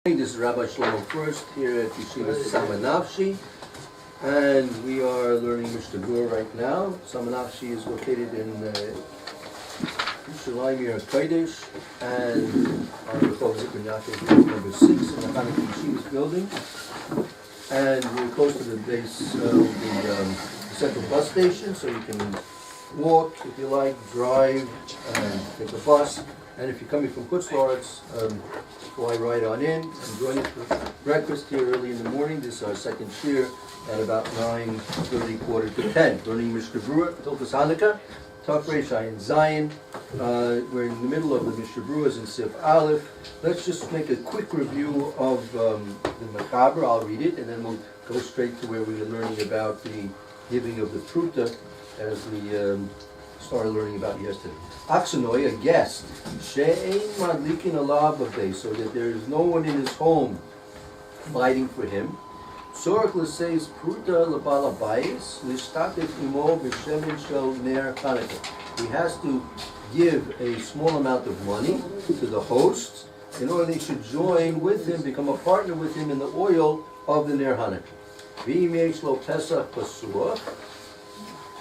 This is Rabbi Shlomo Furst here at Yeshiva Samanavshi, and we are learning Mishna right now. Samanavshi is located in Yerushalayim Kodesh, and on the Zikr Yaakov number 6 in the Chanukah Yeshiva's building. And we're close to the base of the central bus station, so you can walk if you like, drive, and take a bus. And if you're coming from Kutzlaritz, fly right on in and join us for breakfast here early in the morning. This is our second shiur at about 9:30, quarter to 10. Learning Berura, Tilkas Chanukah, Taf Reish Ayin Zion. We're in the middle of the Berura in Sif Aleph. Let's just make a quick review of the Machaber. I'll read it, and then we'll go straight to where we were learning about the giving of the Pruta, as we started learning about yesterday. Aksanoi, a guest, she'ein madlikin alav b'beis, so that there is no one in his home lighting for him. Tzorach l'seis pruta l'bal habayis l'shtatet imo b'shemen shel ner Chanukah. He has to give a small amount of money to the host in order they should join with him, become a partner with him in the oil of the ner Chanukah. V'im yesh lo pesach pasuach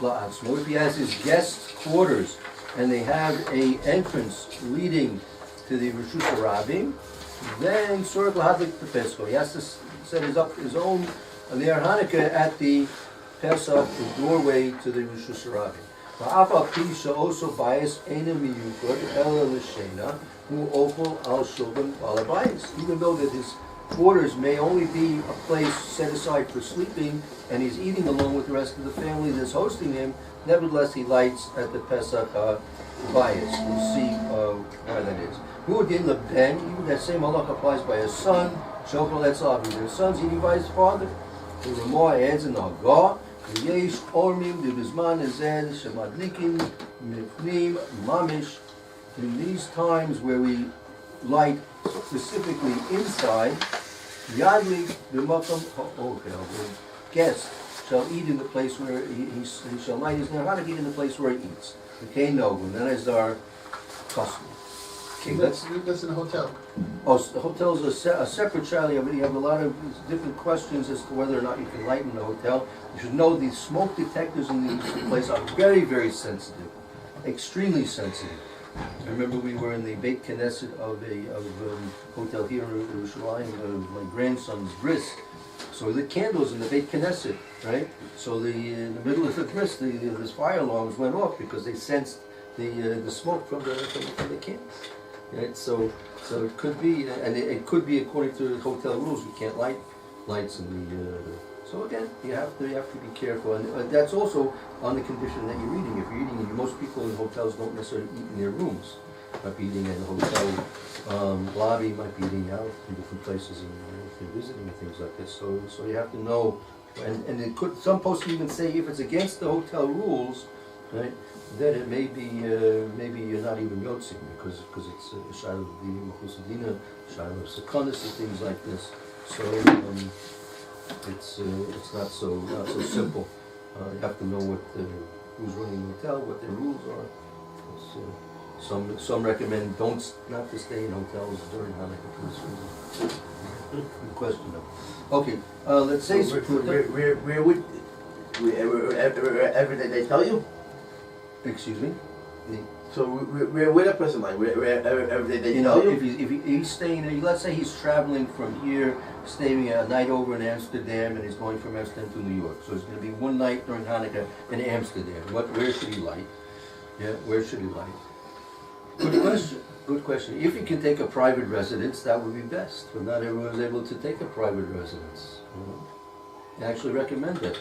la'atzmo, if he has his guest quarters and they have a entrance leading to the Rishus Harabim, then Tzorach l'hadlik the Pesach. He has to set his own Ner Chanukah at the Pesach, the doorway to the Rishus Harabim. Va'afal pi she'oso bayis eina miyukod ela l'shena hu ofel al shulchan bal habayis. Even though that his quarters may only be a place set aside for sleeping, and he's eating along with the rest of the family that's hosting him, nevertheless he lights at the Pesach bias. We'll see why that is. Who again the ben, even that same halach applies by his son, Shofar Letzav, their son's eating by his father. The Ramah adds in Agah, Yesh Ormim de Bizman Ezed Shemadlikin Mifnim Mamish. In these times where we light specifically inside, Yadli b'makom ha'ochel, the guest shall eat in the place where he shall light his ner Chanukah in the place where he eats. Okay, no, and that is our custom. Okay, that's in a hotel. Oh, so the hotel's a separate shaila. You have a lot of different questions as to whether or not you can light in a hotel. You should know these smoke detectors in these places are very, very sensitive, extremely sensitive. I remember we were in the Beit Knesset of a hotel here in Yerushalayim, my grandson's bris. So we lit candles in the Beit Knesset, right? So in the middle of the bris, this fire alarms went off because they sensed the smoke from the candles. Right? So it could be, and it could be according to the hotel rules. You can't light lights in the. So again, you have to be careful, and that's also on the condition that you're eating. If you're eating, most people in hotels don't necessarily eat in their rooms. Might be eating in a hotel lobby, might be eating out in different places, and if they're visiting and things like this. So you have to know, and it could. Some posts even say if it's against the hotel rules, right, then it may be maybe you're not even yotzing because it's a shaila of dinim chusadina, shaila of sekanis and things like this. So. It's not so simple. You have to know who's running the hotel, what their rules are. Some recommend not to stay in hotels during Hanukkah for this reason. Good question though. Okay, let's say Where would wherever they tell you? Excuse me. So where would a person like wherever they tell you? If he's staying, let's say he's traveling from here, staying a night over in Amsterdam, and he's going from Amsterdam to New York. So it's going to be one night during Hanukkah in Amsterdam. Where should he light? Yeah, where should he light? Good question. Good question. If you can take a private residence, that would be best. But not everyone is able to take a private residence. I actually recommend that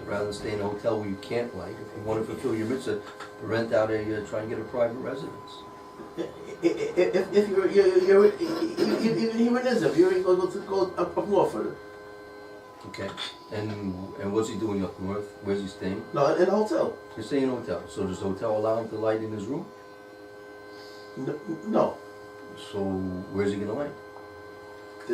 rather than stay in a hotel where you can't light. If you want to fulfill your mitzvah, rent out try and get a private residence. If you're even here in Israel, you're going to go up north for it. Okay. And what's he doing up north? Where's he staying? No, in a hotel. He's staying in a hotel. So does the hotel allow him to light in his room? No. So where's he going to light?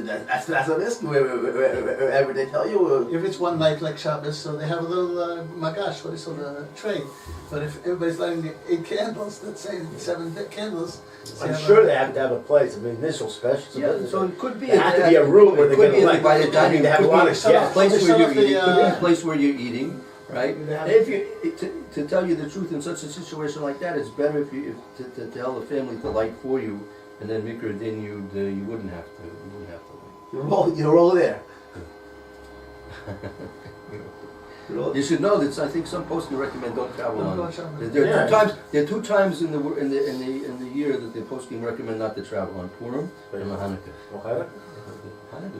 That's what I'm asking. Wherever they tell you. If it's one night like Shabbos, so they have a little magash, what is it, a tray. But if everybody's lighting the 8 candles, let's say 7 candles. so you I'm have sure a- they have to have a place, I mean, initial special. Yeah, so it could be. There has to be a room where it they're could gonna be light. by the dining. They have Could a lot be of shut guests. off- place They where shut you're off the, eating, could be a uh, place where you're eating, right? They have- If you, to tell you the truth, in such a situation like that, it's better if you, to tell the family to light for you, and then Mikra Din, you wouldn't have to, light. You're all there. You should know that I think some posting recommend don't travel Don't on. go on Shabbos. There Yeah. are 2 times in the year that the posting recommend not to travel on Purim and Hanukkah. Okay.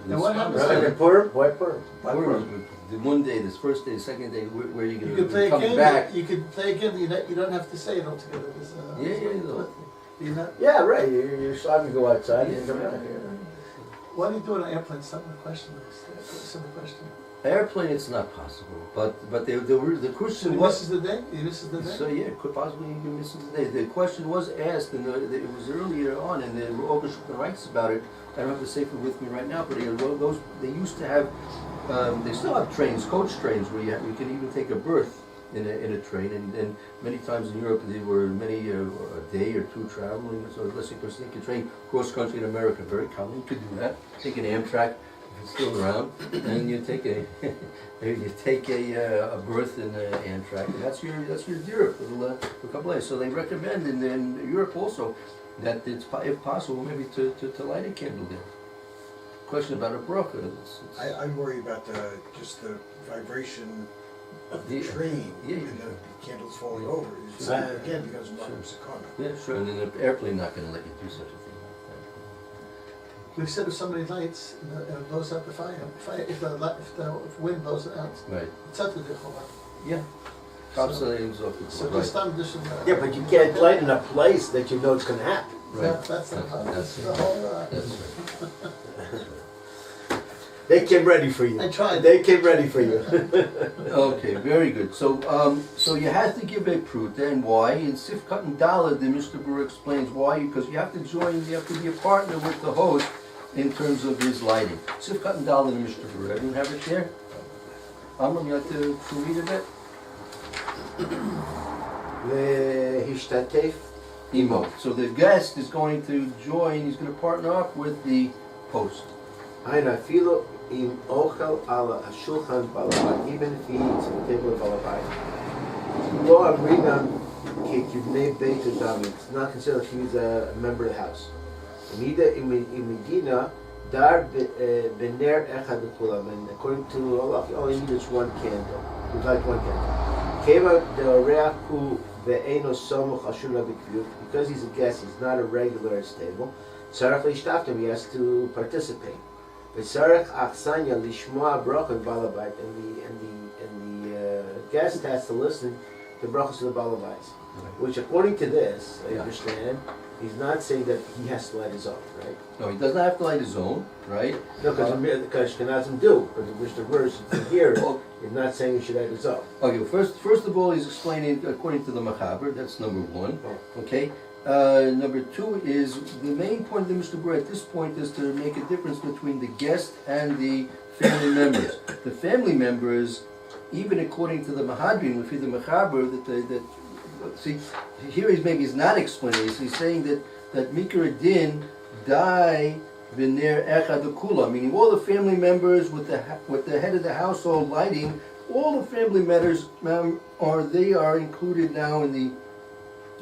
And what happens Right, to- and Purim, why Purim? Purim, the one day, this first day, the second day, where you You could play gonna a come game. back. You could play a game. You don't have to say it altogether. You're not, Yeah, right, you're allowed to go outside and Yeah. come out. what do you do on an airplane? Simple question. Simple question. Airplane, it's not possible, but the So question he was. misses the day. He misses the day. So yeah, could possibly you miss the day. The question was asked, and it was earlier on, and the August writes about it. I don't have the safer with me right now, but those they used to have. They still have trains, coach trains, where you can even take a berth in a train, and many times in Europe they were many a day or 2 traveling. So let's say person take a train cross country in America, very common. You could do that. Take an Amtrak if it's still around, and you take a a berth in the Amtrak, and that's your deer for a couple days. So they recommend in Europe also that it's if possible maybe to light a candle there. Question about a bracha. I'm worried about just the vibration of the Yeah. train Yeah. and the candles falling over. It's, again, because of Makom Sakana. Yeah, sure. And then the airplane not going to let you do such a thing like We've said if somebody lights and it blows out the fire, if the wind blows it out, that. Right. it's out of the cholak. Yeah. Kapsulating off the So right. just time this is. Yeah, but you can't light in a place that you know it's gonna happen. Right. That's the That's whole. That's right. They came ready for you. I tried. They came ready for you. Okay, very good. So, so you have to give a proof, and why? In Sifkat and Daled, the Mr. Berura explains why, because you have to join, you have to be a partner with the host in terms of his lighting. Sifkat and Daled, Mr. Berura. Everyone have it there? Amram, you like to read a bit? Hishtatef. Emo. So the guest is going to join, he's going to partner up with the host. Aina filo im ochel ala ashulchan balabait, even if he eats at the table of balabait. Lo amrinam ki kibnei beit David. It's not considered like he's a member of the house. Nida imidina dar bener echad kulam. And according to Allah, you only need is 1 candle. We light 1 candle. Keva deoreaku ve'eno somuch ashura b'kviyut. Because he's a guest, he's not a regular at his table. Tzarech lishtaftem, he has to participate. V'tzarech achsanya lishmoa brachot balabait, and the guest has to listen to brachos of the balabais. Which, according to this, I understand, he's not saying that he has to light his own, right? No, he doesn't have to light his own, right? No, because Ashkenazim do, but the Mishnah verse here is not saying he should light his own. Okay, first of all, he's explaining according to the Machaber, that's number 1. Okay? Number 2 is, the main point of the Mishnah Berura at this point is to make a difference between the guest and the family members. The family members, even according to the Mahadrin, if the Machaber, see, here he's not explaining this, he's saying that Mikra Din die v'ner echad kula, meaning all the family members with the head of the household lighting, all the family members are included now in the,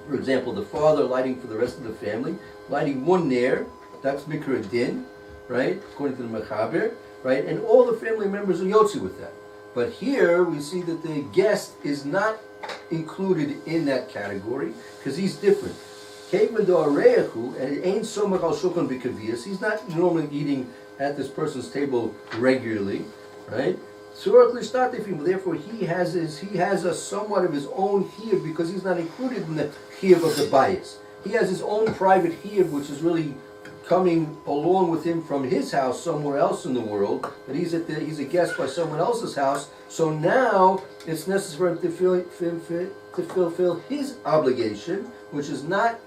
for example, the father lighting for the rest of the family, lighting 1 ner, that's Mikra Din, right, according to the Mechaber, right, and all the family members are Yotzi with that. But here we see that the guest is not included in that category because he's different. He's not normally eating at this person's table regularly, right? Therefore, he has a somewhat of his own chiyuv because he's not included in the chiyuv of the bias. He has his own private chiyuv, which is really coming along with him from his house somewhere else in the world, but he's a guest by someone else's house. So now it's necessary to fulfill his obligation, which is not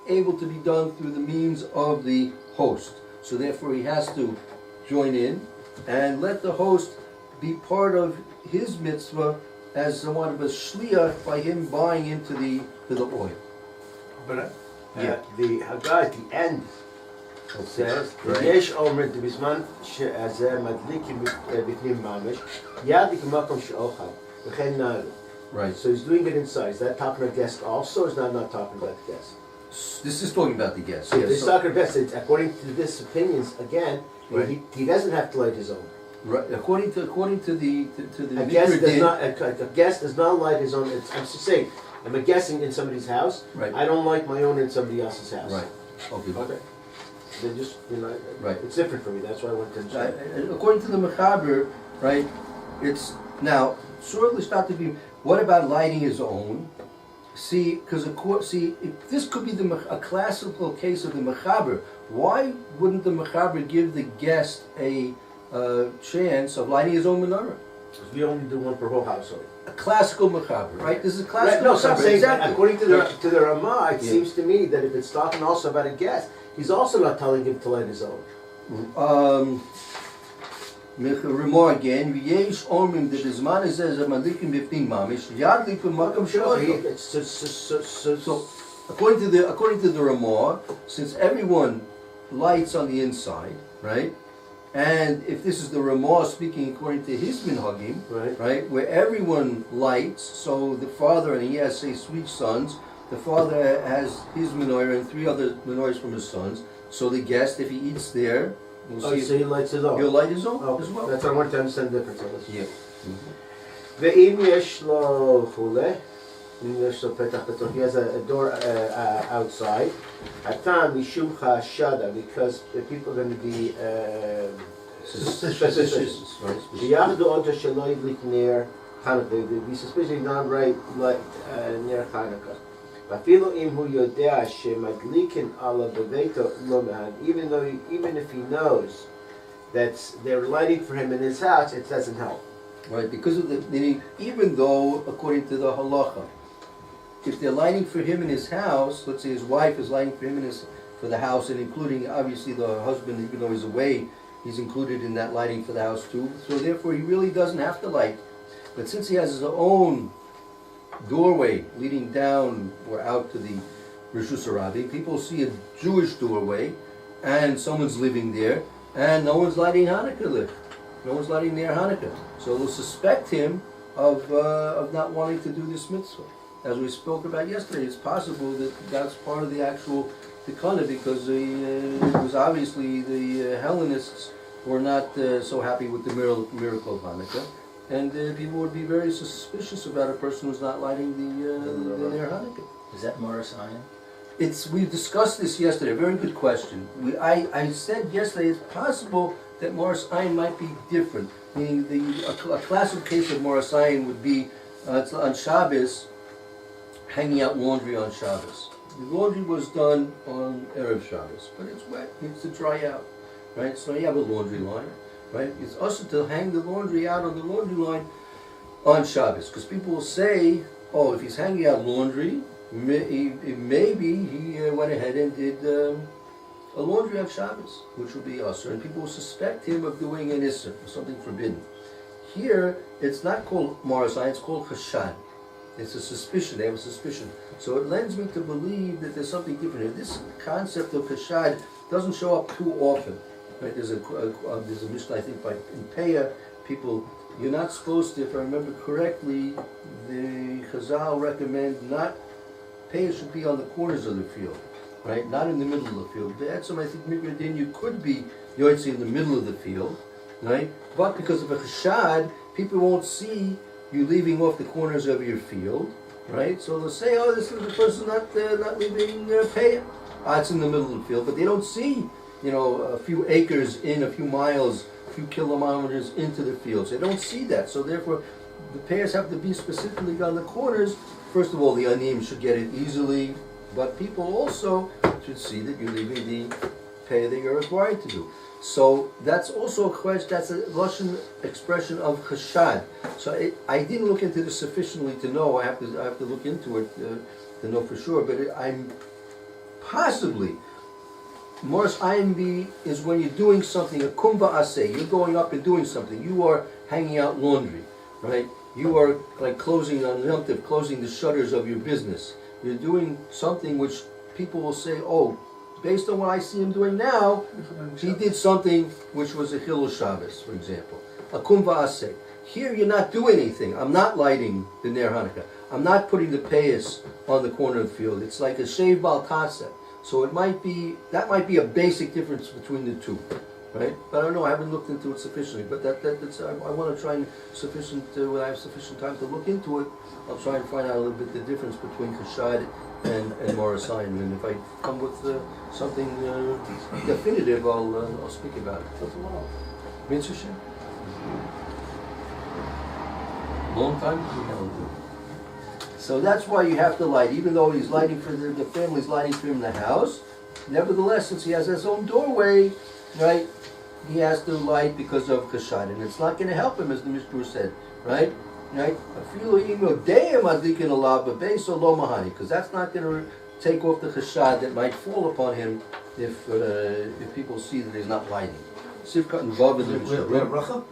able to be done through the means of the host. So therefore he has to join in, and let the host be part of his mitzvah as somewhat of a shliach by him buying into the oil. But Yeah. the Haggah at the end, it says, Right. "Yesh omer b'zman she'azeh madlikim b'pnim mamish, yadik makom she'ochal, v'chein na'elu." Right. So he's doing it inside. Is that talking about guest also, or is that not talking about the guest? This is talking about the guests. So Yes. this talking about guest, according to this opinions, again, Right. he doesn't have to light his own. Right. According to the A guest Mikra does din- not. A guest does not light his own. I'm just saying. I'm a guessing in somebody's house. Right. I don't light my own in somebody else's house. Right. Okay. Okay. They just, Right. It's different for me. That's why I went to. According to the Mechaber, right, it's now sort of start to be. What about lighting his own? See, because if this could be a classical case of the Mechaber. Why wouldn't the Mechaber give the guest a chance of lighting his own menorah? We only do one per whole household. A classical Mechaber, right? This is a Right, classical no, so I'm Mechaber. saying, Exactly. according to the Ramah, it Yeah. seems to me that if it's talking also about a guest, he's also not telling him to light his own. Remore again, V'yesh omrim that his man says a malikim b'fnim mamish yadlikum makam shloim. So according to the Ramah, since everyone lights on the inside, right? And if this is the Ramah speaking according to his minhagim, Right. right, where everyone lights, so the father, and he has say sweet sons, the father has his menorah and 3 other menorahs from his sons. So the guest, if he eats there, we'll Oh, see so he lights his own. he'll light his own Oh, as well. that's what I wanted to understand the difference on this. Yeah. ואם יש לו חולה, אם יש לו פתח פתוח, he has a door outside, הטעם משום חשדה, because the people are going to be suspicious. Right? שיחדו אותו שלא ידליק נר חנוכה, they be suspicious not right נר חנוכה. ואפילו אם הוא יודע שמדליקים עליו בביתו לא מעט, even if he knows that they're lighting for him in his house, it doesn't help. Right, because of the meaning, even though according to the halacha, if they're lighting for him in his house, let's say his wife is lighting for him for the house, and including obviously the husband, even though he's away, he's included in that lighting for the house too. So therefore, he really doesn't have to light. But since he has his own doorway leading down or out to the Rishus Harabi, people see a Jewish doorway, and someone's living there, and no one's lighting Hanukkah there. No one's lighting near Hanukkah. So they'll suspect him of not wanting to do this mitzvah. As we spoke about yesterday, it's possible that that's part of the actual tikkunah, because it was obviously the Hellenists were not so happy with the miracle of Hanukkah, and people would be very suspicious about a person who's not lighting the near Hanukkah. Is that Morris Iron? We discussed this yesterday. Very good question. I said yesterday it's possible that Morris Ayin might be different. Meaning a classic case of Morris Ayin would be it's on Shabbos, hanging out laundry on Shabbos. The laundry was done on Erev Shabbos, but it's wet, it needs to dry out, right? So you have a laundry line, right? It's also to hang the laundry out on the laundry line on Shabbos, because people will say, oh, if he's hanging out laundry, maybe he went ahead and did a laundry on Shabbos, which would be usher, and people will suspect him of doing an isser, something forbidden. Here, it's not called Morasai, it's called chashad. It's a suspicion, they have a suspicion. So it lends me to believe that there's something different here. This concept of chashad doesn't show up too often. Right? There's a Mishna, I think, in Peah, people, you're not supposed to, if I remember correctly, the Chazal recommend not, Peah should be on the corners of the field. Right, not in the middle of the field. That's what I think maybe then you could be yoitzi in the middle of the field, right? But because of a chashad, people won't see you leaving off the corners of your field, right? So they'll say, oh, this is the person not leaving their pay. It's in the middle of the field, but they don't see, a few acres in, a few miles, a few kilometers into the field. So they don't see that. So therefore, the payers have to be specifically on the corners. First of all, the anim should get it easily. But people also should see that you're leaving the pay that you're required to do. So that's also a question, that's a Russian expression of chashad. So I didn't look into this sufficiently to know, I have to look into it to know for sure, but I'm possibly, Morris Einbi is when you're doing something, a kumba aseh, you're going up and doing something. You are hanging out laundry, right? You are like closing on Yom Tov, closing the shutters of your business. You're doing something which people will say, oh, based on what I see him doing now, he did something which was a Chilul Shabbos, for example. A kumba aseh. Here you're not doing anything. I'm not lighting the Ner Hanukkah. I'm not putting the payas on the corner of the field. It's like a shave bal tasa. So that might be a basic difference between the two, right? But I don't know. I haven't looked into it sufficiently. But that's I want to try and when I have sufficient time to look into it, I'll try and find out a little bit the difference between Chashad and Morris Ein. And if I come with something definitive, I'll speak about it. Mitzvah Shem. Long time. So that's why you have to light, even though he's lighting for the family's lighting for him in the house. Nevertheless, since he has his own doorway, right, he has to light because of Chashad, and it's not going to help him, as the Mishna said, right? Right? Because that's not going to take off the Chashad that might fall upon him if people see that he's not lighting. Sivkat and Vav in the Mishna.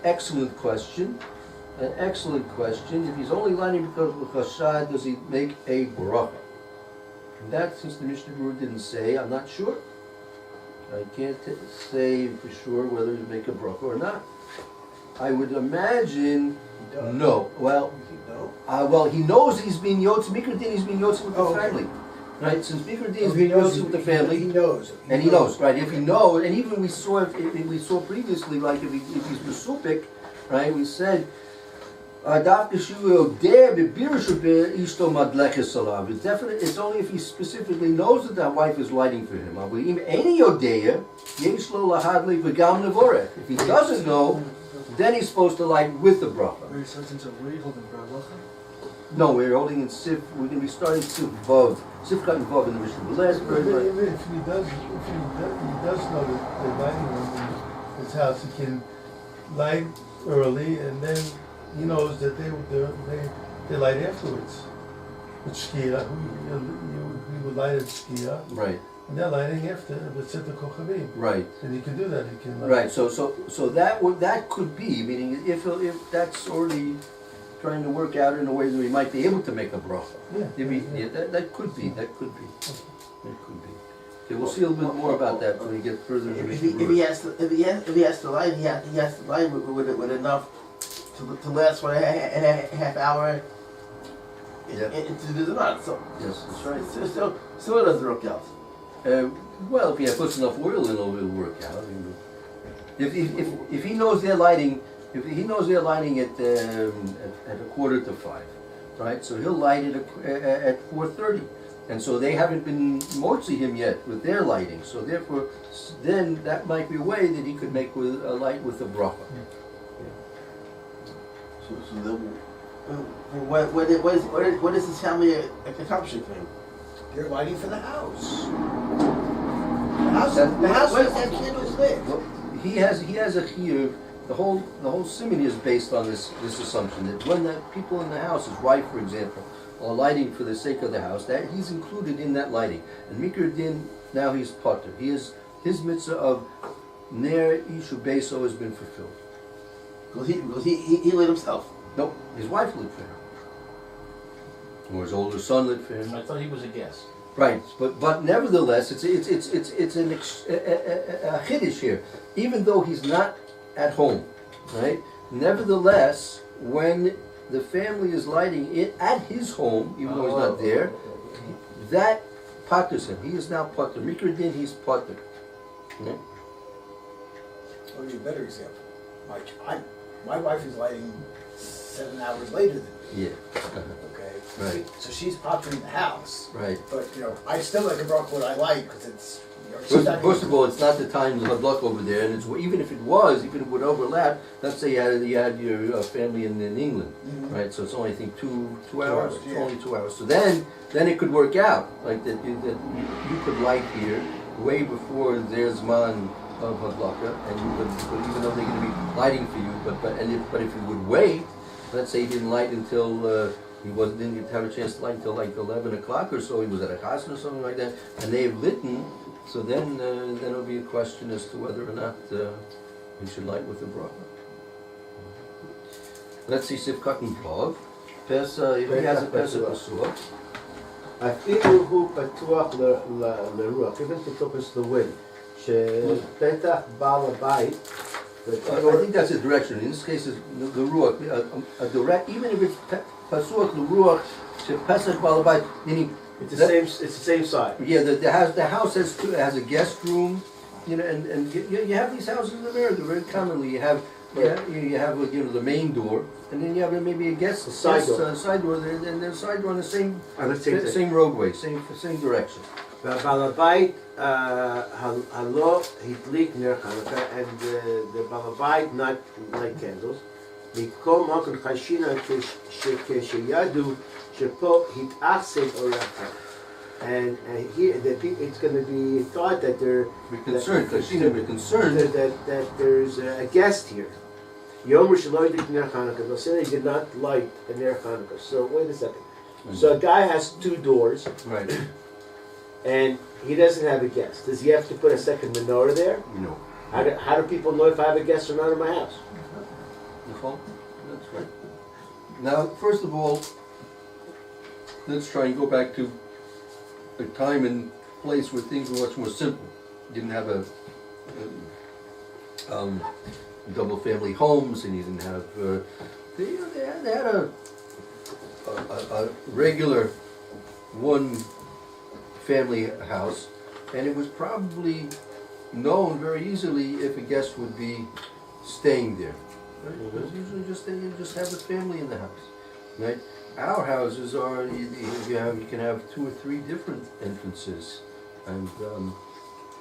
Excellent question. An excellent question. If he's only lighting because of Chashad, does he make a bracha? That, since the Mishnah Berura didn't say, I'm not sure. I can't say for sure whether he make a bracha or not. I would imagine no. Well, he knows he's being yotze. Mikra din, he's being yotze with the family, right? Since Mikra din is being yotze with the family, he knows, right? If he knows, and even we saw previously, like if he's mesupik, right? We said. It's definite. It's only if he specifically knows that that wife is lighting for him. If he doesn't know, then he's supposed to light with the bracha. No, we're holding in Siv. We're going to be starting Siv Vav, Sivkat and Vav in the Mishnah. The last verse. If he does know that they're lighting in his house, he can light early and then. He knows that they light afterwards. With Shkia, he would light at Shkia. Right. And they're lighting after with Sita Kochavim. Right. And he can do that. He can. Right. So that could be, meaning if that's already trying to work out in a way that he might be able to make a bracha. Yeah. That could be. That could be. Okay, we'll see a little bit more about that when we get further. If he has to light, he has to light with enough. To last for a half hour into the Zman. So yes, that's right. Still it doesn't work out. Well, if he puts enough oil in, it'll work out. If he knows they're lighting, at 4:45, right? So he'll light it at 4:30, and so they haven't been motzi him yet with their lighting. So therefore, then that might be a way that he could make a light with the bracha. So then, what is his family accomplishing for him? They're lighting for the house. The house has that candles lit. Well, he has a chiyuv. The whole simon is based on this assumption that when the people in the house, his wife, for example, are lighting for the sake of the house, that he's included in that lighting. And Mikra din, now he's potter. His mitzvah of ner ishu beso has been fulfilled. Because he lit himself. Nope, his wife lit for him. Or his older son lit for him. I thought he was a guest. Right, but nevertheless, it's a chiddush here. Even though he's not at home, right? Nevertheless, when the family is lighting it at his home, even though he's not there, that patters him. He is now patter. Mikra din, he's patter. I'll give you a better example. My wife is lighting 7 hours later than me. Yeah. Okay. Right. So she's pottering the house. Right. But I still like a bracha what I like because it's. She's not First of all, it's not the time of luck over there, and even if it would overlap. Let's say you had your family in England, right? So it's only I think two hours. hours, It's yeah. only 2 hours. So then it could work out like that. You could light here way before there's man of Hadlaka, and you could, even though they're going to be lighting for you, but if you would wait, let's say you didn't light until didn't have a chance to light until like 11 o'clock or so. He was at a chasna or something like that, and they've litten. So then it'll be a question as to whether or not we should light with the bracha. Let's see, Sivkat Vav. He has a Pesach Pasuach. אפילו הוא פתוח לרוח, even פתוח לווין, שפתח בעל הבית, I think that's a direction. In this case, is the ruach, a direct. Even if it's pasuach the ruach, pesach balabait, meaning it's the same side. Yeah, the house has a guest room, and you have these houses in America very commonly. You have the main door, and then you have maybe a guest side door, and then a side door on the same roadway, same direction. בעל הבית הלא הדליק נר חנוכה, and the בעל הבית not light candles, מקום מקום חשינה כשידעו שפה התאכסן אורחם. And here, it's going to be thought that We're concerned, that there's a guest here. Yomer Shelo Yidlik Ner Chanukah. They'll say they did not light a Ner Chanukah. So wait a second. So a guy has two doors, right? And he doesn't have a guest. Does he have to put a second menorah there? No. How do people know if I have a guest or not in my house? That's right. Now, first of all, let's try and go back to a time and place where things were much more simple. You didn't have double family homes, and you didn't have they had a regular one family house, and it was probably known very easily if a guest would be staying there. Right? Because usually you just have a family in the house, right? Our houses are you can have 2 or 3 different entrances, and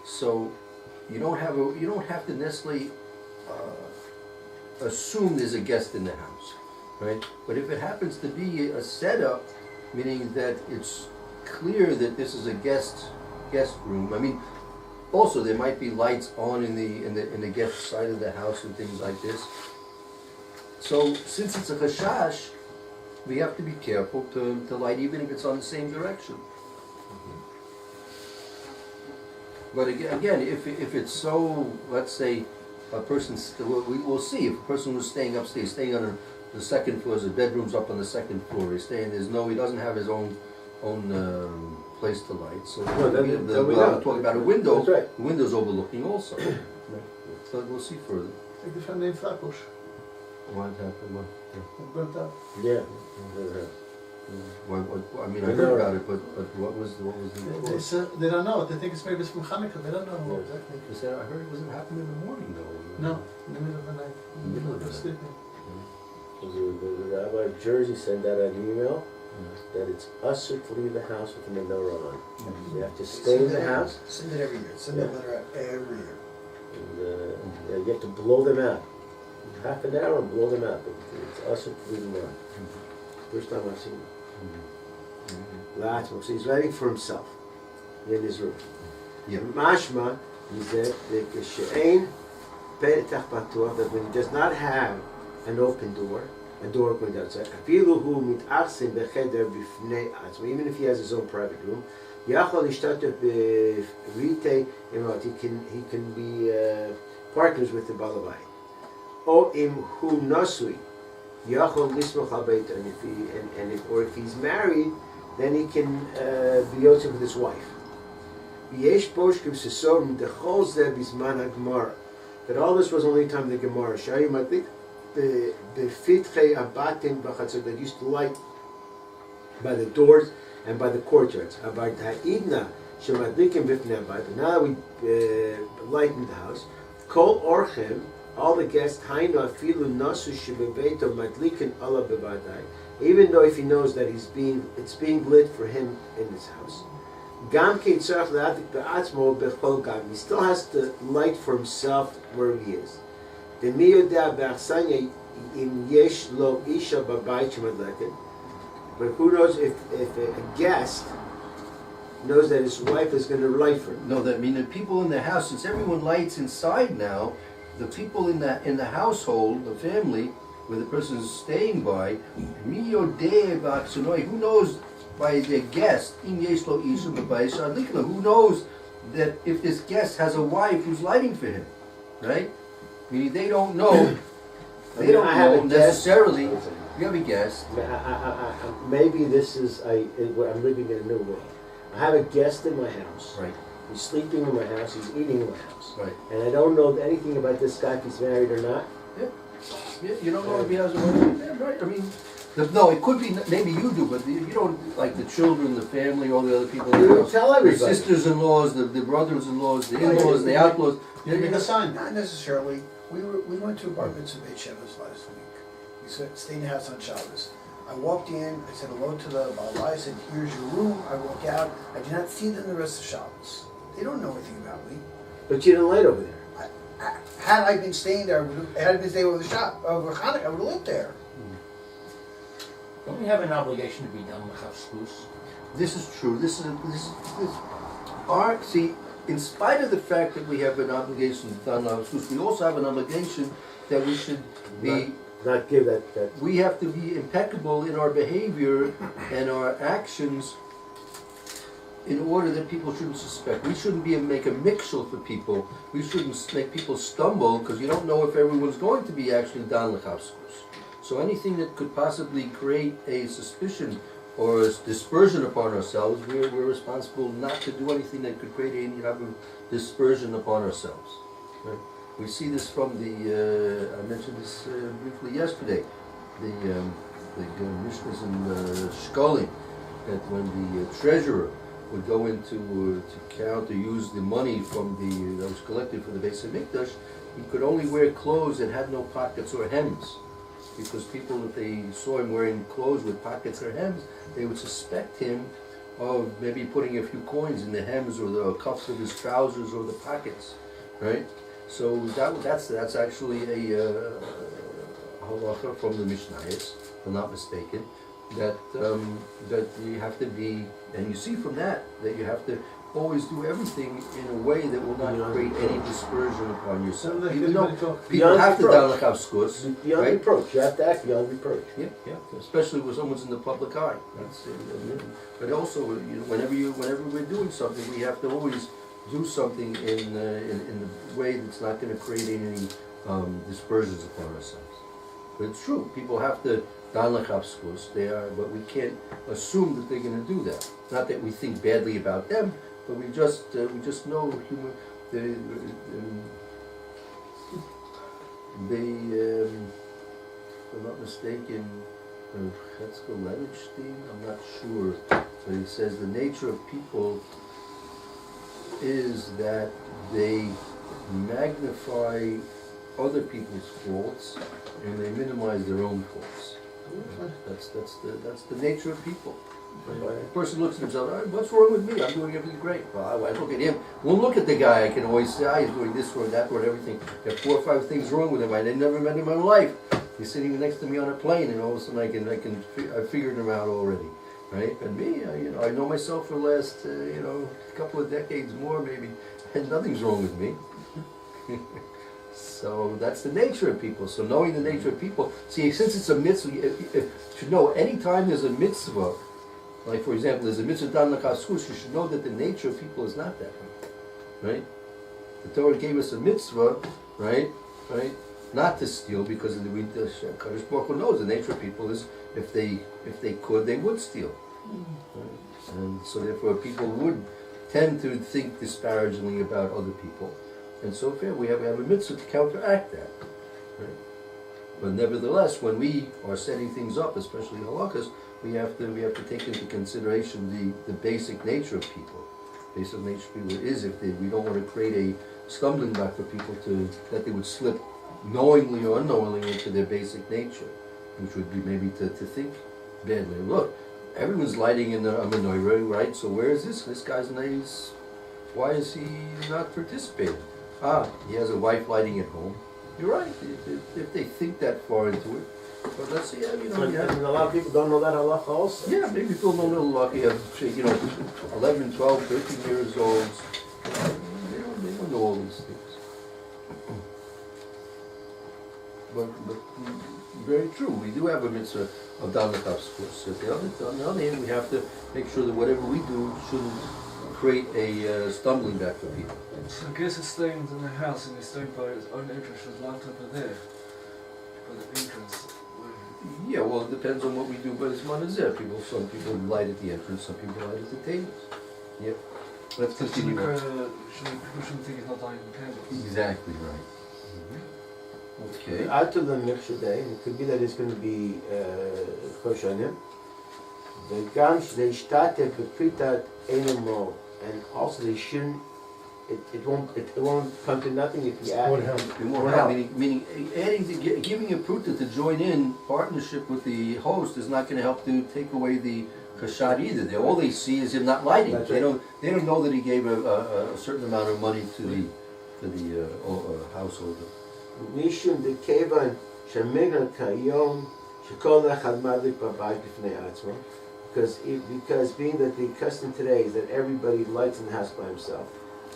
so you don't have to necessarily assume there's a guest in the house, right? But if it happens to be a setup, meaning that it's clear that this is a guest room. I mean, also there might be lights on in the guest side of the house and things like this. So since it's a chashash, we have to be careful to light even if it's on the same direction. But again, if it's so, let's say a person's, we will see if a person was staying upstairs, staying on the second floor, the bedroom's up on the second floor, he doesn't have his own place to light. So we're talking about a window. That's right. The window's overlooking also. So we'll see further. Take the family in Flatbush. What happened? It burnt out. Yeah. I mean, I heard about it, but what was the They don't know. They think it's maybe from Chanukah. They don't know exactly. They said, I heard it wasn't happening in the morning though. No, in the middle of the night. In the middle of sleeping. The rabbi of Jersey sent out an email that it's usher to leave the house with the menorah on. You have to stay in the house. Send it every year. Send that letter out every year. And you have to blow them out. Half an hour and blow them out. But it's usher to leave them on. First time I've seen it. So he's writing for himself in his room. Yeah. Mashma, he said, that when he does not have an open door, a door going outside, even if he has his own private room, he can be partners with the balabai. Or if he's married, then he can be yotze with his wife. But all this was only time the Gemara. I think the that used to light by the doors and by the courtyards. But now that we light in the house, Kol Orchem, all the guests, even though if he knows that it's being lit for him in his house. He still has to light for himself where he is. But who knows if a guest knows that his wife is going to light for him? No, that means the people in the house, since everyone lights inside now, the people in the household, the family, where the person is staying by, who knows by the guest, who knows that if this guest has a wife who's lighting for him, right? Meaning they don't know, they don't I have know a guest. necessarily, you have a guest, Maybe this is, I'm living in a new world. I have a guest in my house. right, He's sleeping in my house, he's eating in my house. right. And I don't know anything about this guy, if he's married or not. Yeah, you don't know if he has a wife, yeah, right, I mean, no, it could be, maybe you do, but you don't, like the children, the family, all the other people in You the don't house. tell The everybody. sisters-in-laws, the brothers-in-laws, the in-laws, the outlaws. You make a sign. Not necessarily. We went to apartments in Beit Shemesh last week. We stayed in the house on Shabbos. I walked in, I said hello to the Balai, I said, here's your room. I walk out, I do not see them the rest of Shabbos. They don't know anything about me. But you didn't light over there. Had I been staying there, had I been staying over the shop, over Chanukah, I would have lived there. Don't we have an obligation to be done with Chavskus? This is true. This see, in spite of the fact that we have an obligation to Dan Lavskus, we also have an obligation that we should be, Not give that. we have to be impeccable in our behavior and our actions in order that people shouldn't suspect. We shouldn't make a mixture for people. We shouldn't make people stumble because you don't know if everyone's going to be actually Dan Lavskus. So anything that could possibly create a suspicion or a dispersion upon ourselves, we're responsible not to do anything that could create any type of dispersion upon ourselves. Right? We see this from the, I mentioned this briefly yesterday, the Mishnas in Shkolim, that when the treasurer would go into to count or use the money from that was collected from the Beis Hamikdash, he could only wear clothes that had no pockets or hems. Because people, if they saw him wearing clothes with pockets or hems, they would suspect him of maybe putting a few coins in the hems or the cuffs of his trousers or the pockets, right? So that's actually a halacha from the Mishnah, if I'm not mistaken, that you have to be, and you see from that you have to always do everything in a way that will not create any dispersion upon yourself. Even though people Beyond have to reproach. down the Beyond right? reproach. You have to act beyond reproach. Yeah, especially when someone's in the public eye. That's but also, whenever we're doing something, we have to always do something in the way that's not going to create any dispersions upon ourselves. But it's true. People have to dan lechavskus. They are, but we can't assume that they're going to do that. Not that we think badly about them, but we just know human. If I'm not mistaken, Chetzkel Levenstein, I'm not sure, but he says the nature of people is that they magnify other people's faults and they minimize their own faults. That's the nature of people. The person looks at himself, what's wrong with me? I'm doing everything great. Well, I look at him. We'll look at the guy. I can always say, he's doing this or that or everything. There are 4 or 5 things wrong with him. I never met him in my life. He's sitting next to me on a plane, and all of a sudden I figured him out already, right? And me, I know myself for the last, couple of decades more maybe, and nothing's wrong with me. So that's the nature of people. So knowing the nature of people, see, since it's a mitzvah, you should know anytime there's a mitzvah. Like, for example, there's a mitzvah dan l'chaskus, you should know that the nature of people is not that way, right? The Torah gave us a mitzvah, right? Not to steal, because the Kadosh Baruch Hu knows the nature of people is if they could, they would steal. Right? And so therefore people would tend to think disparagingly about other people. And so we have a mitzvah to counteract that. Right? But nevertheless, when we are setting things up, especially halachas, we have to take into consideration the basic nature of people. Basic nature of people is we don't want to create a stumbling block for people that they would slip knowingly or unknowingly into their basic nature, which would be maybe to think badly. Look, everyone's lighting in the menorah, right? So where is this? This guy's nice. Why is he not participating? He has a wife lighting at home. You're right, if they think that far into it. But let's see, And a lot of people don't know that halacha also. yeah, maybe people don't know lucky, 11, 12, 13 years old. They don't know all these things. But very true. We do have a mitzvah of Dalmatav schus. On the other hand, we have to make sure that whatever we do shouldn't create a stumbling block for people. So I guess it's staying in the house and he's staying by his own interest was locked over there. By the entrance. Yeah, well, it depends on what we do by this manazeh. Some people light at the entrance, some people light at the tables. Yep. Let's continue. People shouldn't think he's not lighting candles. Exactly right. Okay. After the Miksha day, it could be that it's going to be Choshanim. וגם להשתתף בפריטת animal, and also they shouldn't. It won't come to nothing if you add. It won't help. Meaning giving a pruta to join in partnership with the host is not going to help to take away the chashad either. All they see is him not lighting. That's They right. don't know that he gave a certain amount of money to the householder. משום דכיוון שהמגרל כיום שכל אחד מדליק בבית בפני עצמו, because being that the custom today is that everybody lights in the house by himself.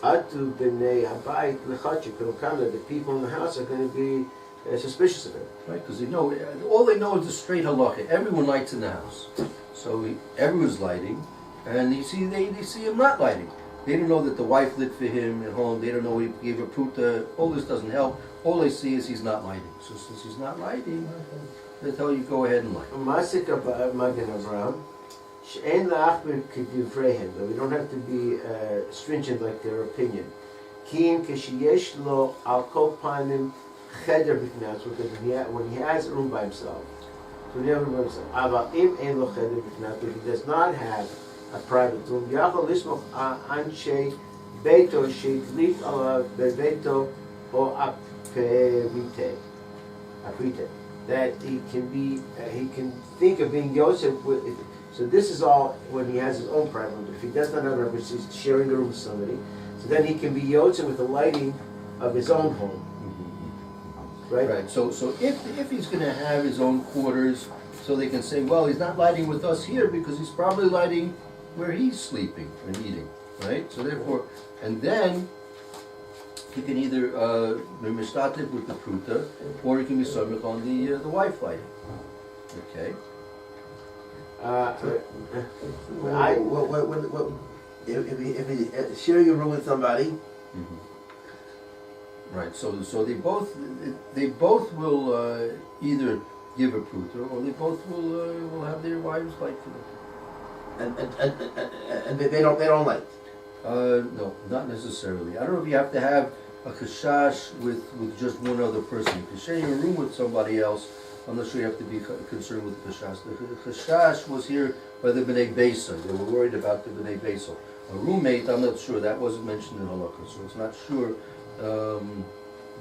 Atu b'nei habayit l'chadshik, the people in the house are going to be suspicious of it. Right, because all they know is the straight halacha. Everyone lights in the house, so everyone's lighting, and they see him not lighting. They don't know that the wife lit for him at home. They don't know he gave a pruta. All this doesn't help. All they see is he's not lighting. So since he's not lighting, they tell you go ahead and light. Masik Magen Avraham, she'en la'achmir k'divreihem, that we don't have to be stringent like their opinion. Kim k'sheyesh lo al kol panim cheder b'fnei atzmo, because when he has a room by himself, so when he has a room by himself, aval im ein lo cheder b'fnei atzmo, if he does not have a private room, yachol lismoch anshei beito sheitlik alav bebeito o aprite, that he can think of being Yosef with. So this is all when he has his own private room. If he does not have a room, he's sharing a room with somebody. So then he can be Yosef with the lighting of his own home. Right? Right. So if he's going to have his own quarters, so they can say, well, he's not lighting with us here because he's probably lighting where he's sleeping and eating. Right. So therefore, and then he can either be mishtatev with the pruta, or he can be samich on the wife lighting. Okay. If he's sharing a room with somebody, Mm-hmm. Right. So they both will either give a pruta, or they both will have their wives light for them. and they don't like. No, not necessarily. I don't know if you have to have a kashash with just one other person. If you're sharing a room with somebody else, I'm not sure you have to be concerned with the kashash. The kashash was here by the B'nai Besa. They were worried about the B'nai Besa. A roommate, I'm not sure. That wasn't mentioned in halakha, so it's not sure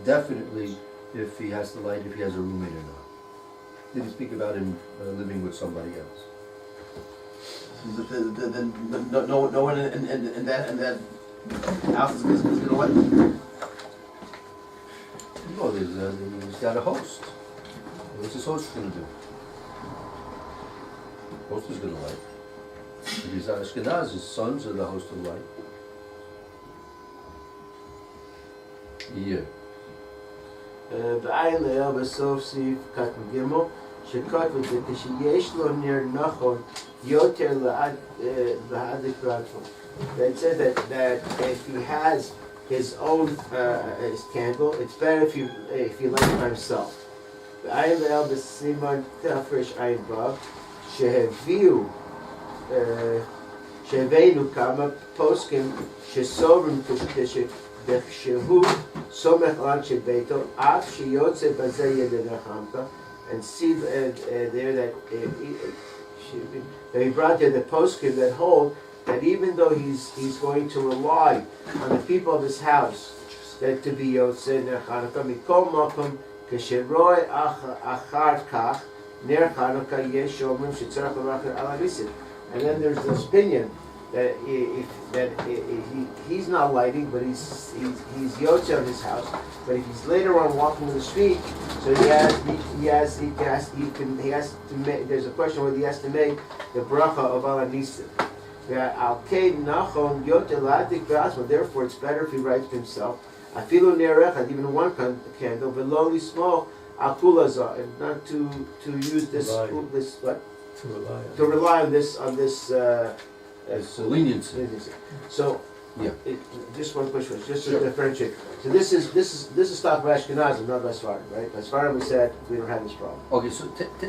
definitely if he has to light, if he has a roommate or not. Did he speak about him living with somebody else? No one in that house is going to light. No, he's got a host. What's his host going to do? Host is going to light. If he's Ashkenaz, his sons are the host of light. Yeah. בעין ליל בסוף סעיף קטן ג' שכתוב שכשיש לו נר נכון יותר להדליק בעצמו. That says that if he has his own his candle, it's better if he lights it by himself. בעין ליל בסימן תפרש עין ו' שהבאנו כמה פוסקים שסוברים שהוא סומך על אנשי ביתו אף שיוצא בזה ידי נחמת, and see there that he brought there the poskim that hold that even though he's going to rely on the people of his house that to be Yotzei Ner Chanukah mikol makom כשרואה אחר כך נר חנוכה יש שאומרים שצריך לברך על הניסים. And then there's this opinion that he's not lighting, but he's Yotzei of his house. But if he's later on walking in the street, so he has to make. There's a question whether he has to make the bracha of al nisim. Therefore, it's better if he writes to himself. Afilu ner echad, even one candle, veloli small Akulazah, and not to use this Rely. this what To rely on. to rely on this It's a leniency. leniency. So Yeah. just one question, just to Sure. differentiate. So this is stuff of Ashkenazim, not by Sfardim, right? By Sfardim we said we don't have this problem. Okay, so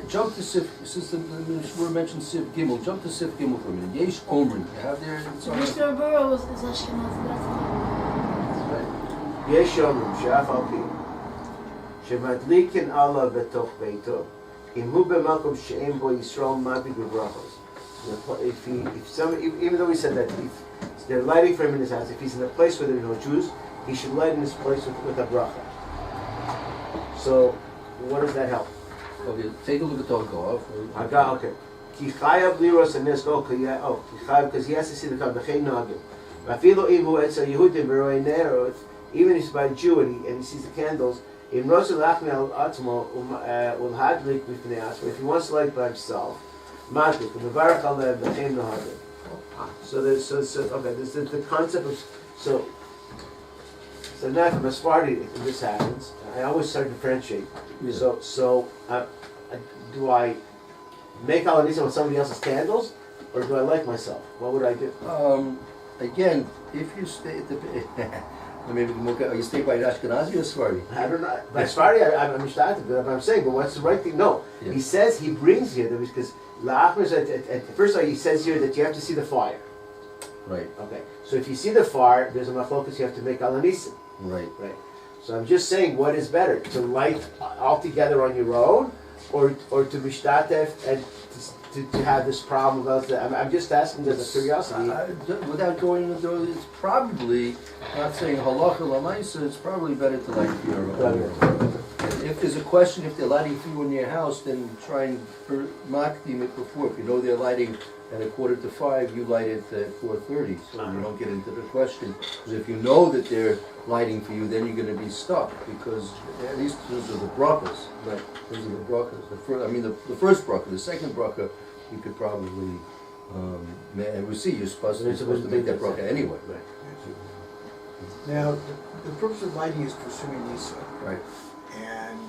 jump to Sif, since the Shmuel mentioned Sif Gimel, jump to Sif Gimel for a minute. Yesh Omri, you have there, it's on Mr. Berura is Ashkenazi, that's יש אומרים שאף על פי שמדליקים עליו בתוך ביתו, אם הוא במקום שאין בו ישראל מדליק בברכות. Even though we said that if they're lighting for him in his house, if he's in a place where there are no Jews, he should light in this place with a bracha. So, what does that help? Okay, take a look at the Golf. Okay. כי חייב לראות הנס לא כי חייב, because he has to see the come, וכן נוהגים. ואפילו אם הוא אצל יהודים ורואה נרות, even if he's by a Jew and he sees the candles, אם רוצה להחמיא על עצמו ולהדליק בפני עצמו, if he wants to light by himself, מדליק, ומברך עליהם וכן נוהגים. So there's the concept of so now from a Sephardi, if this happens, I always start to differentiate. Yeah. So do I make Alanisa with somebody else's candles, or do I like myself? What would I do? Again, if you stay at the, maybe you stay by Ashkenazi or Sephardi? I don't know. By Sephardi, I'm mishtated, but I'm saying, but what's the right thing? No. Yeah. He says, he brings here, because first of all, he says here that you have to see the fire. Right, Okay. So if you see the fire, there's a machlokas, you have to make Alanisa. right. Right. So I'm just saying, what is better, to light all together on your own, or to mishtatef and to have this problem about that? I'm just asking as a curiosity. Without going into it, it's probably, not saying halacha lamaisa, it's probably better to light for your own. If there's a question, if they're lighting for you in your house, then try and makdim it before. If you know they're lighting at 4:45, you light it at 4:30, so you don't get into the question. Because if you know that they're lighting for you, then you're going to be stuck, because at least those are the brachas. Right. Those are the brachas. The first bracha, the second bracha, you could probably, and we see you're supposed to make that bracha anyway. Right. Now, the purpose of lighting is pursuing Nisa. Right. And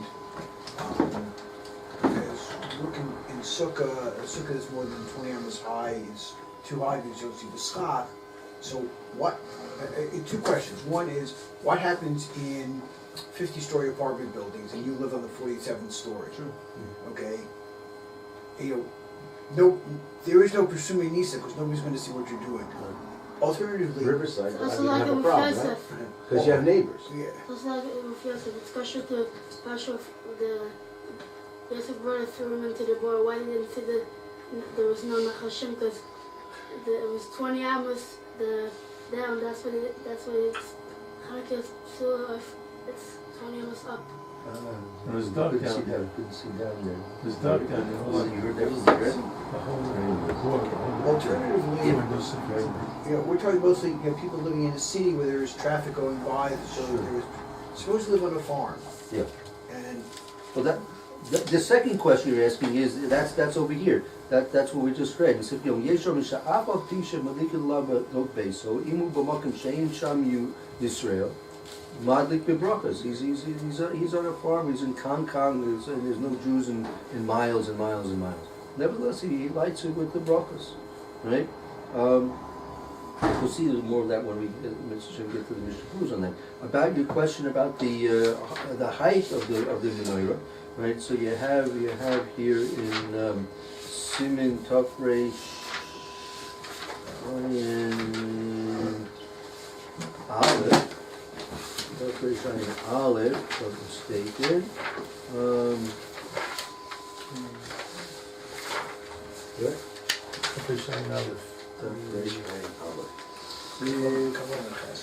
as looking in Sukkah, a Sukkah that's more than 20 amos high is too high because you'll see the schach. So what, two questions. One is, what happens in 50-story apartment buildings and you live on the 47th story? Sure. Okay? There is no pursuing Nisa because nobody's going to see what you're doing. Alternatively, Riverside, That's you like have a a problem, right? Yosef. Because you have neighbors. yeah. That's like with Yosef. It's special to the Yosef brother threw him into the bar. Why didn't see there was no Nachashim? Because it was 20 amos down. That's what it's Chanukah so it's 20 amos up. It was dark Couldn't see down there. that, couldn't see down there. It was dark down there. Well, you heard that was the red? The whole Alternatively, Yeah. windows are crazy. we're talking mostly people living in a city where there is traffic going by. So there is supposed to live on a farm. Yeah. And Well, the second question you're asking is, that's over here. That's what we just read. It said, Yeshua Misha'af al Tisha Malikin Lava Not Beso, Imu Bamakim Shein Sham Yu Yisrael, Madlik Bebrachas. He's on a farm, he's in Kong, and there's no Jews in miles and miles and miles. Nevertheless, he lights it with the brachas, right? We'll see more of that when we get to the Mishnah on that. About your question about the height of the menorah, right? So you have here in Siman Tafresh Ayin Aleph, Tafresh Ayin Aleph, if I'm mistaken. What? Fish on Aleph. Tafresh Ayin Aleph. come on, Ches.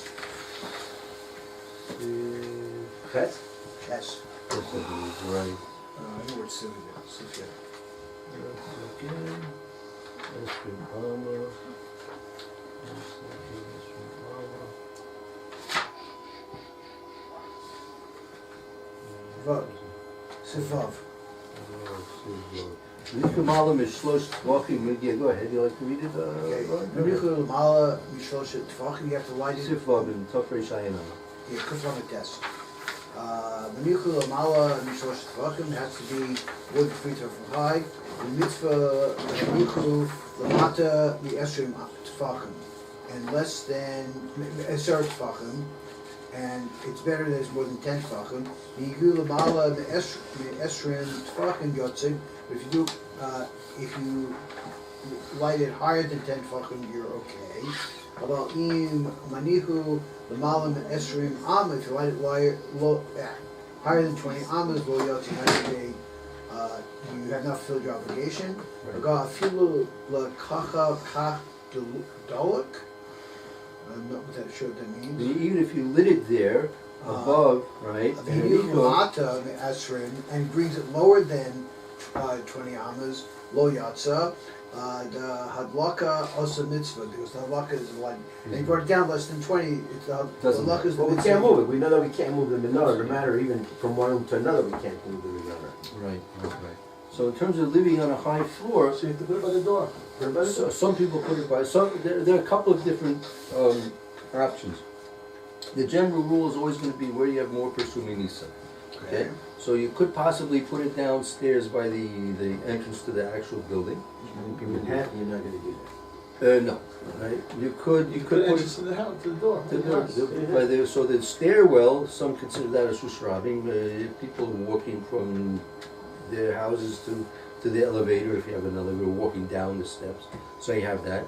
Chet? Ches. Yes, I believe, right. I know where it's Sufia. Again, that's from Alma. That's from Alma. Vav. Sivav. Malam is Shlosh Tvachim. Yeah, go ahead. You like to read it? Okay. Mala Mishloshet Tvachim. You have to light it. Sifvav in Tafresh Ayin Aleph. Yeah, Kuf on the desk. Manichu Lamala Mishlosh Tvachim has to be wood 3 feet high. The mitzvah Manichu Lamata Mi'esrim Tvachim, and less than Eser Tvachim, and it's better that it's more than 10 Tvachim. Manichu Lamala Mi'esrim Tvachim Yotzim. If you light it higher than 10 Tvachim, you're okay. About im manihu l'malam esrim am, if you light it higher than 20 amas, lo yotzi, you have not fulfilled your obligation. Aga afilu l'kacha kach dolok. I'm not sure what that means. Even if you lit it there, above, right? And brings it lower than 20 amas, lo yatsa. The hadlaka also mitzvah, because the hadlaka is like, they brought it down less than 20, it's the hadlaka is the Well, we mitzvah. can't move it. We know that we can't move the menorah. No matter even from one room to another, we can't move the menorah. Right. So in terms of living on a high floor, So you have to put it by the door. so some people put it by there are a couple of different options. The general rule is always going to be where you have more presuming Nisa. Okay? So you could possibly put it downstairs by the entrance to the actual building. In Manhattan, you're not going to do that. No. Right? You could put it entrance to the house, to the door. by the, so the stairwell, some consider that as shushrabim. People walking from their houses to the elevator, if you have an elevator, walking down the steps. So you have that.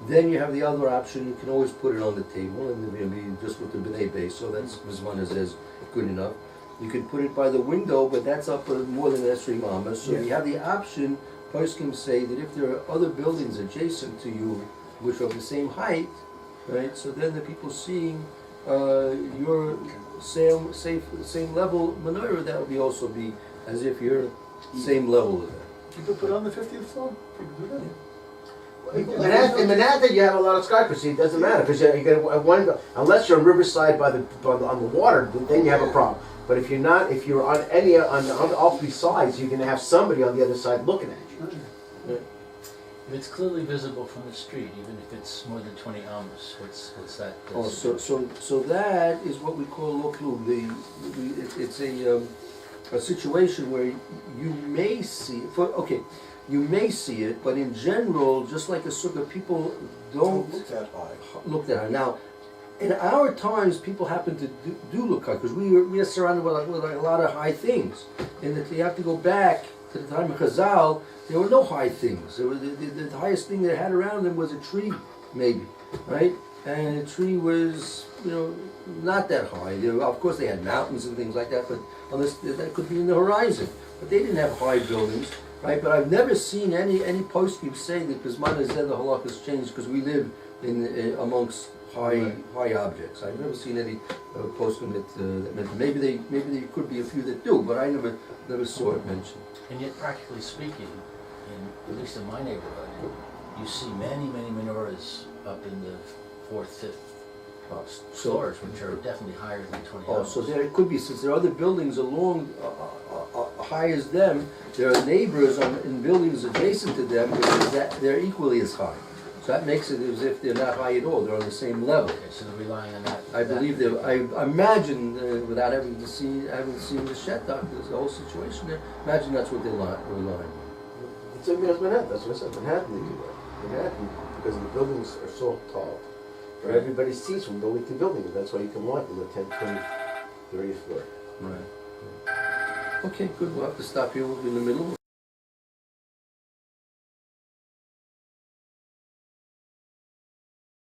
Then you have the other option, you can always put it on the table, and it'll be just with the b'nai base, so that's Mizman says good enough. You can put it by the window, but that's up more than Esri Mama. So you have the option, Poskim say that if there are other buildings adjacent to you, which are of the same height, right, so then the people seeing your same level menorah, that would also be as if you're same level of that. You could put it on the 50th floor. You could do that. In Manhattan, you have a lot of skyscrapers. It doesn't matter because you get one. Unless you're on Riverside on the water, then you have a problem. But if you're not, if you're on all three sides, you're going to have somebody on the other side looking at you. If it's clearly visible from the street, even if it's more than 20 amos, what's that? Oh, so that is what we call loklu. It's a situation where you may see it. You may see it, but in general, just like a sukkah, people don't look that high. Now, in our times, people happen to do look high because we are surrounded with a lot of high things. And that you have to go back to the time of Chazal. There were no high things. There was the highest thing they had around them was a tree, maybe, right? And the tree was, not that high. Of course, they had mountains and things like that, but unless that could be in the horizon. But they didn't have high buildings, right? But I've never seen any postscript say that Bisman has said the halakha has changed because we live in amongst high objects. I've never seen any postscript that mentioned. Maybe there could be a few that do, but I never saw it mentioned. And yet, practically speaking, at least in my neighborhood, you see many menorahs up in the 4th, 5th floors, which are definitely higher than 20 amos. So there could be, since there are other buildings along high as them, there are neighbors in buildings adjacent to them because they're equally as high. So that makes it as if they're not high at all; they're on the same level. Okay, so they're relying on that. I believe they're. I imagine, without having seen the Shetach, there's the whole situation there. Imagine that's what they're relying on. It's Manhattan. That's what I said. Manhattan, they do that. Manhattan, because the buildings are so tall, where everybody sees from building to building. That's why you can walk in the 10th, 20th, 30th floor. Right. Okay, good. We'll have to stop here. We'll be in the middle.